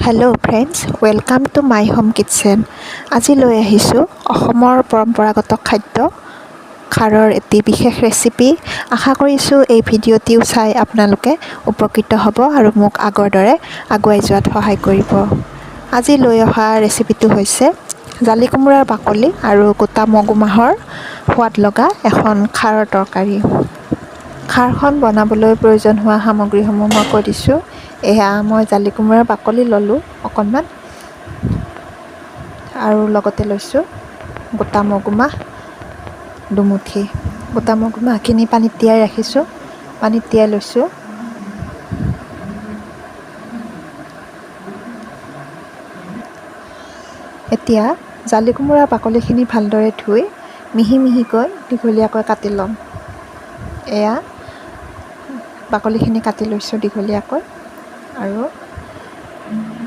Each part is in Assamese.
Hello' friends, welcome to my home kitchen. আজি লৈ আহিছোঁ অসমৰ পৰম্পৰাগত খাদ্য খাৰৰ এটি বিশেষ ৰেচিপি। আশা কৰিছোঁ এই ভিডিঅ'টিও চাই আপোনালোকে উপকৃত হ'ব আৰু মোক আগৰ দৰে আগুৱাই যোৱাত সহায় কৰিব। আজি লৈ অহা ৰেচিপিটো হৈছে জালি কোমোৰাৰ বাকলি আৰু গোটা মগু মাহৰ সোৱাদ লগা এখন খাৰৰ তৰকাৰী। খাৰখন বনাবলৈ প্ৰয়োজন হোৱা সামগ্ৰীসমূহ মই কৈ দিছোঁ। এয়া মই জালি কোমোৰাৰ বাকলি ল'লোঁ অকণমান, আৰু লগতে লৈছোঁ গোটা মগুমাহ দুমুঠি। গোটা মগুমাহখিনি পানীত তিয়াই ৰাখিছোঁ, পানীত তিয়াই লৈছোঁ। এতিয়া জালি কোমোৰাৰ বাকলিখিনি ভালদৰে ধুই মিহি মিহিকৈ দীঘলীয়াকৈ কাটি ল'ম। এয়া বাকলিখিনি কাটি লৈছোঁ দীঘলীয়াকৈ, আৰু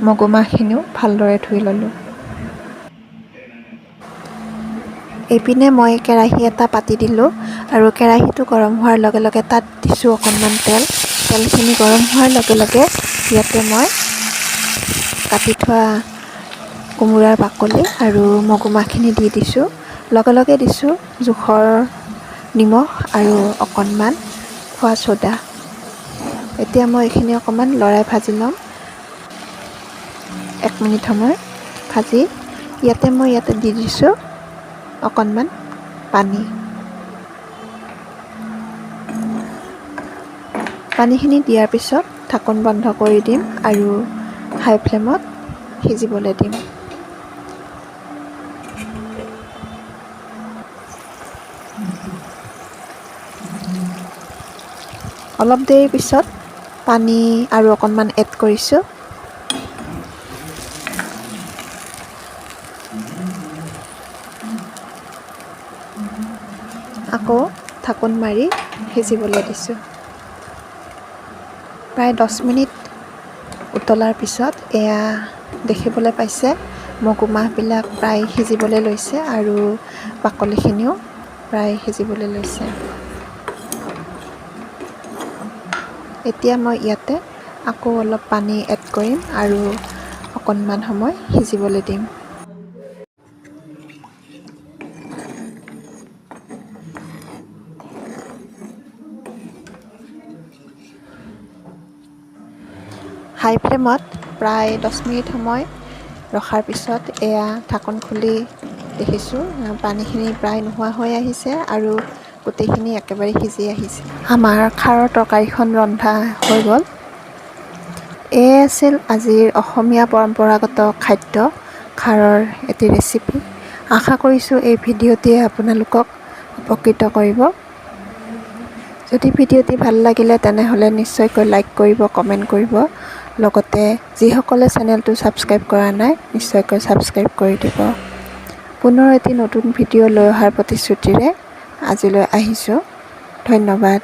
মগুমাহখিনিও ভালদৰে ধুই ল'লোঁ। এইপিনে মই কেৰাহী এটা পাতি দিলোঁ, আৰু কেৰাহীটো গৰম হোৱাৰ লগে লগে তাত দিছোঁ অকণমান তেল। তেলখিনি গৰম হোৱাৰ লগে লগে ইয়াতে মই কাটি থোৱা কোমোৰাৰ বাকলি আৰু মগুমাহখিনি দি দিছোঁ। লগে লগে দিছোঁ জোখৰ নিমখ আৰু অকণমান খোৱা চ'দা। এতিয়া মই এইখিনি অকণমান লৰাই ভাজি ল'ম। 1 মিনিট সময় ভাজি ইয়াতে দি দিছোঁ অকণমান পানী। পানীখিনি দিয়াৰ পিছত ঢাকোন বন্ধ কৰি দিম আৰু হাই ফ্লেমত সিজিবলৈ দিম। অলপ দেৰিৰ পিছত পানী আৰু অকণমান এড কৰিছোঁ। আকৌ ঢাকোন মাৰি সিজিবলৈ দিছোঁ। প্ৰায় 10 মিনিট উতলাৰ পিছত এয়া দেখিবলৈ পাইছে মগুমাহবিলাক প্ৰায় সিজিবলৈ লৈছে আৰু বাকলিখিনিও প্ৰায় সিজিবলৈ লৈছে। এতিয়া মই ইয়াতে আকৌ অলপ পানী এড কৰিম আৰু অকণমান সময় সিজিবলৈ দিম। হাই ফ্লেমত প্ৰায় 10 মিনিট সময় ৰখাৰ পিছত এয়া ঢাকোন খুলি দেখিছোঁ পানীখিনি প্ৰায় নোহোৱা হৈ আহিছে আৰু গোটেইখিনি একেবাৰে সিজি আহিছে। আমাৰ খাৰৰ তৰকাৰীখন ৰন্ধা হৈ গ'ল। এয়ে আছিল আজিৰ অসমীয়া পৰম্পৰাগত খাদ্য খাৰৰ এটি ৰেচিপি। আশা কৰিছোঁ এই ভিডিঅ'টিয়ে আপোনালোকক উপকৃত কৰিব। যদি ভিডিঅ'টি ভাল লাগিলে তেনেহ'লে নিশ্চয়কৈ লাইক কৰিব, কমেণ্ট কৰিব। লগতে যিসকলে চেনেলটো ছাবস্ক্ৰাইব কৰা নাই নিশ্চয়কৈ ছাবস্ক্ৰাইব কৰি দিব। পুনৰ এটি নতুন ভিডিঅ' লৈ অহাৰ প্ৰতিশ্ৰুতিৰে আজিলৈ আহিছোঁ। ধন্যবাদ।